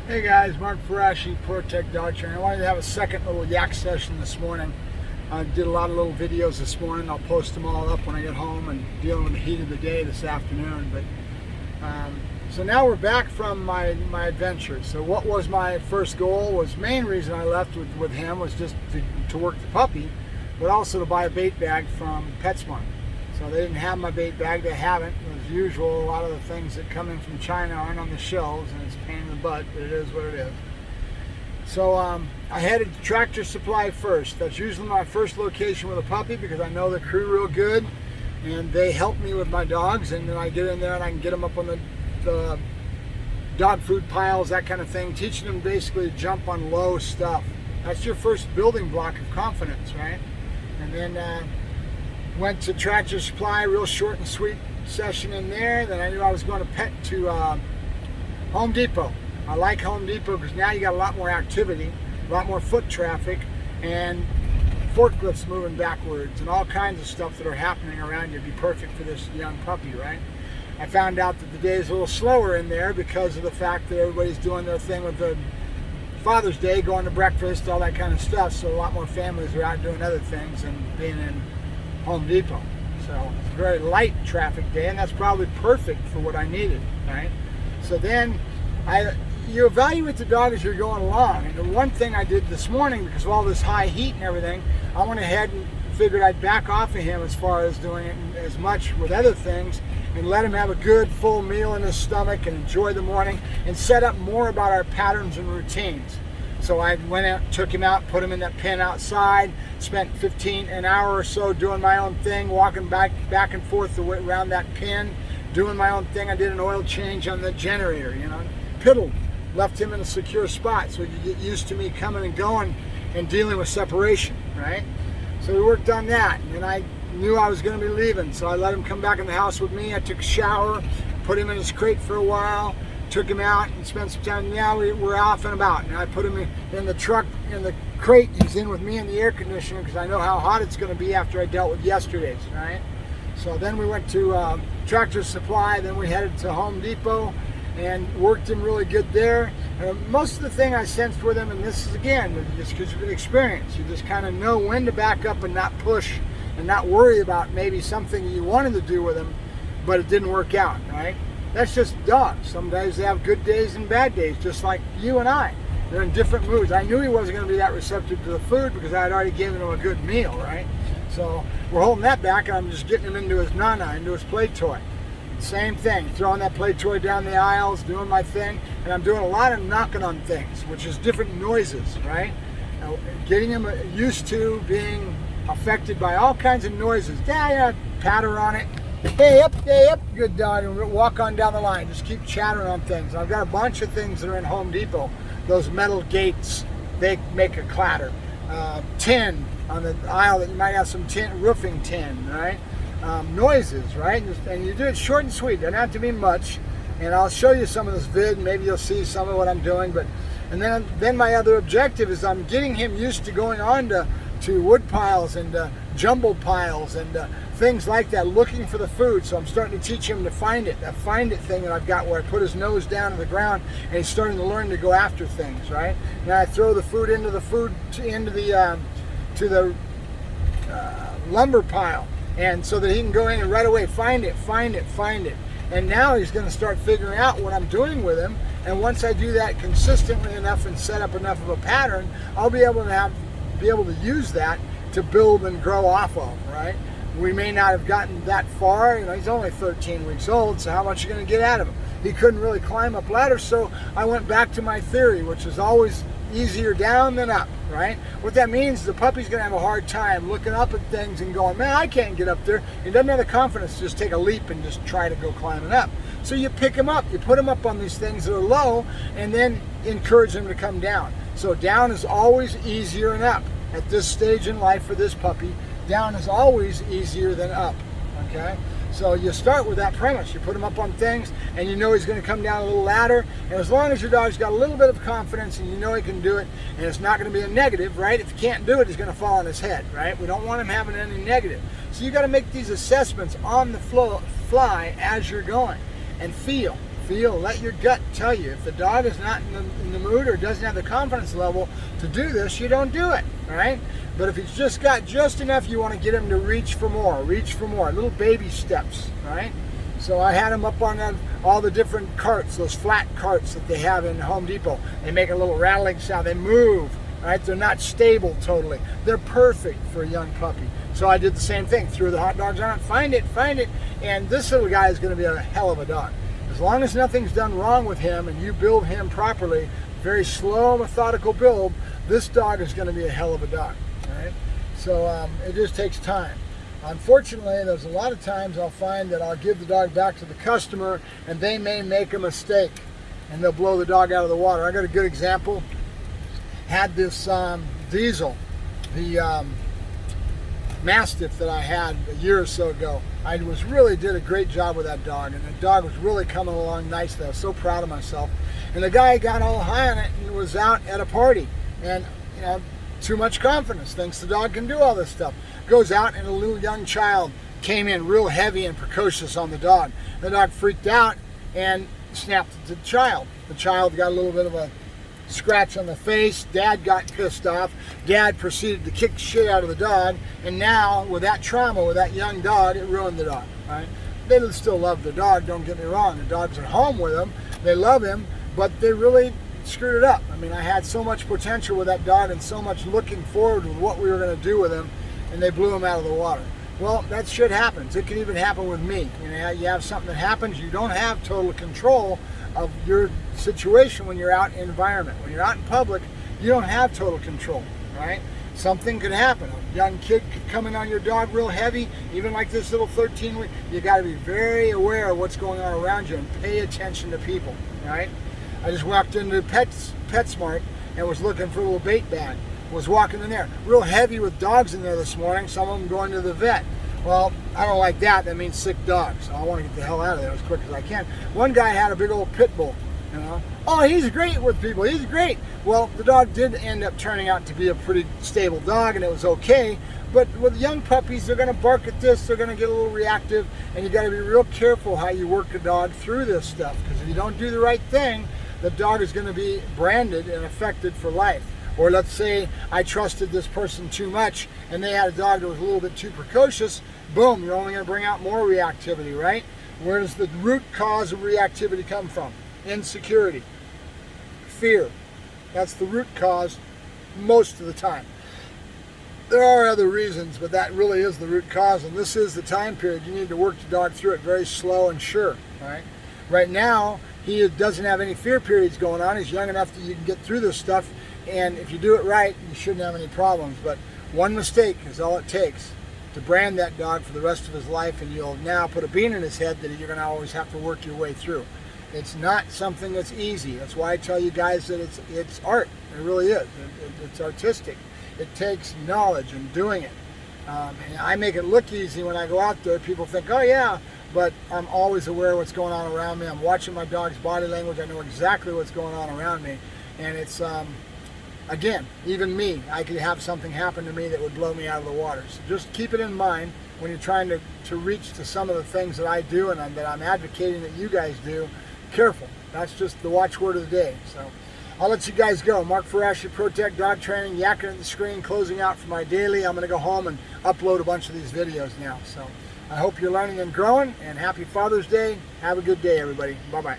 Hey guys, Mark Ferrasci, ProTech Dog Trainer. I wanted to have a second little yak session this morning. I did a lot of little videos this morning. I'll post them all up when I get home and dealing with the heat of the day this afternoon. So now we're back from my adventure. So what was my first goal? Was main reason I left with him was just to work the puppy, but also to buy a bait bag from PetSmart. So they didn't have my bait bag. They haven't. As usual, a lot of the things that come in from China aren't on the shelves, and it's a pain in the butt, but it is what it is. So I headed to Tractor Supply first. That's usually my first location with a puppy because I know the crew real good, and they help me with my dogs, and then I get in there and I can get them up on the dog food piles, that kind of thing, teaching them basically to jump on low stuff. That's your first building block of confidence, right? And then went to Tractor Supply, real short and sweet session in there. Then I knew I was going to Home Depot. I like Home Depot because now you got a lot more activity, a lot more foot traffic, and forklifts moving backwards, and all kinds of stuff that are happening around you. It'd be perfect for this young puppy, right? I found out that the day is a little slower in there because of the fact that everybody's doing their thing with the Father's Day, going to breakfast, all that kind of stuff. So a lot more families are out doing other things and being in Home Depot. So it's a very light traffic day, and that's probably perfect for what I needed, right? So then you evaluate the dog as you're going along. And the one thing I did this morning, because of all this high heat and everything, I went ahead and figured I'd back off of him as far as doing it as much with other things and let him have a good full meal in his stomach and enjoy the morning and set up more about our patterns and routines. So I went out, took him out, put him in that pen outside, spent an hour or so doing my own thing, walking back and forth around that pen, doing my own thing. I did an oil change on the generator, piddled, left him in a secure spot so he could get used to me coming and going and dealing with separation, right? So we worked on that, and I knew I was going to be leaving, so I let him come back in the house with me. I took a shower, put him in his crate for a while, took him out and spent some time. Now we're off and about, and I put him in the truck, in the crate. He's in with me in the air conditioner because I know how hot it's going to be after I dealt with yesterday's, right? So then we went to Tractor Supply, then we headed to Home Depot and worked him really good there. Most of the thing I sensed with him, and this is again just because of experience, you just kind of know when to back up and not push and not worry about maybe something you wanted to do with him but it didn't work out, right? That's just dogs. Some days they have good days and bad days, just like you and I. They're in different moods. I knew he wasn't going to be that receptive to the food because I had already given him a good meal, right? So we're holding that back, and I'm just getting him into his nana, into his play toy. Same thing, throwing that play toy down the aisles, doing my thing, and I'm doing a lot of knocking on things, which is different noises, right? Getting him used to being affected by all kinds of noises. Yeah, patter on it. Hey up, good dog, and we'll walk on down the line. Just keep chattering on things. I've got a bunch of things that are in Home Depot. Those metal gates, they make a clatter. Tin on the aisle that you might have some tin, roofing tin, right? Noises, right? And you do it short and sweet. Doesn't have to be much. And I'll show you some of this vid. Maybe you'll see some of what I'm doing. And then my other objective is I'm getting him used to going on to wood piles and jumbled piles and things like that, looking for the food. So I'm starting to teach him to find it. That find it thing that I've got where I put his nose down to the ground and he's starting to learn to go after things, right? Now I throw the food into the lumber pile, and so that he can go in and right away find it. And now he's going to start figuring out what I'm doing with him. And once I do that consistently enough and set up enough of a pattern, I'll be able to use that to build and grow off of, right? We may not have gotten that far. He's only 13 weeks old, so how much are you going to get out of him? He couldn't really climb up ladders, so I went back to my theory, which is always easier down than up, right? What that means is the puppy's going to have a hard time looking up at things and going, man, I can't get up there. He doesn't have the confidence to just take a leap and just try to go climbing up. So you pick him up, you put him up on these things that are low, and then encourage him to come down. So down is always easier than up. At this stage in life for this puppy, down is always easier than up, okay? So you start with that premise. You put him up on things, and you know he's going to come down a little ladder, and as long as your dog's got a little bit of confidence and you know he can do it, and it's not going to be a negative, right? If he can't do it, he's going to fall on his head, right? We don't want him having any negative. So you got to make these assessments on the fly as you're going, and feel feel, let your gut tell you. If the dog is not in the mood or doesn't have the confidence level to do this, you don't do it, all right? But if he's just got just enough, you want to get him to reach for more, little baby steps, all right? So I had him up on all the different carts, those flat carts that they have in Home Depot. They make a little rattling sound, they move, all right? They're not stable totally. They're perfect for a young puppy. So I did the same thing, threw the hot dogs on it, find it, and this little guy is going to be a hell of a dog. As long as nothing's done wrong with him and you build him properly, very slow, methodical build, this dog is going to be a hell of a dog, all right? So it just takes time. Unfortunately, there's a lot of times I'll find that I'll give the dog back to the customer and they may make a mistake and they'll blow the dog out of the water. I got a good example. Had this Diesel, the Mastiff that I had a year or so ago. I really did a great job with that dog, and the dog was really coming along nicely. I was so proud of myself. And the guy got all high on it and was out at a party, and too much confidence, thinks the dog can do all this stuff. Goes out, and a little young child came in real heavy and precocious on the dog. The dog freaked out and snapped at the child. The child got a little bit of a scratch on the face. Dad got pissed off. Dad proceeded to kick the shit out of the dog, and now with that trauma with that young dog, it ruined the dog, right? They still love the dog, don't get me wrong. The dog's at home with them, they love him, but they really screwed it up. I mean, I had so much potential with that dog and so much looking forward with what we were going to do with him, and they blew him out of the water. Well, that shit happens. It can even happen with me. You have something that happens, you don't have total control of your situation when you're out in environment. When you're out in public, you don't have total control, right? Something could happen. A young kid could come in on your dog real heavy, even like this little 13-week. You got to be very aware of what's going on around you and pay attention to people, right? I just walked into PetSmart and was looking for a little bait bag. Was walking in there, real heavy with dogs in there this morning, some of them going to the vet. Well, I don't like that. That means sick dogs. So I want to get the hell out of there as quick as I can. One guy had a big old pit bull, Oh, he's great with people. He's great. Well, the dog did end up turning out to be a pretty stable dog, and it was okay. But with young puppies, they're going to bark at this. They're going to get a little reactive, and you got to be real careful how you work a dog through this stuff. Because if you don't do the right thing, the dog is going to be branded and affected for life. Or let's say I trusted this person too much and they had a dog that was a little bit too precocious, boom, you're only going to bring out more reactivity, right? Where does the root cause of reactivity come from? Insecurity, fear. That's the root cause most of the time. There are other reasons, but that really is the root cause, and this is the time period you need to work the dog through it very slow and sure, right? Right now, he doesn't have any fear periods going on. He's young enough that you can get through this stuff. And if you do it right, you shouldn't have any problems. But one mistake is all it takes to brand that dog for the rest of his life, and you'll now put a bean in his head that you're going to always have to work your way through. It's not something that's easy. That's why I tell you guys that it's art. It really is. It's artistic. It takes knowledge and doing it. And I make it look easy when I go out there. People think, oh yeah, but I'm always aware of what's going on around me. I'm watching my dog's body language. I know exactly what's going on around me. And it's... Again, even me, I could have something happen to me that would blow me out of the water. So just keep it in mind when you're trying to reach to some of the things that I do and that I'm advocating that you guys do. Careful. That's just the watchword of the day. So I'll let you guys go. Mark Ferrasci, Protect Dog Training, yakking at the screen, closing out for my daily. I'm going to go home and upload a bunch of these videos now. So I hope you're learning and growing, and happy Father's Day. Have a good day, everybody. Bye-bye.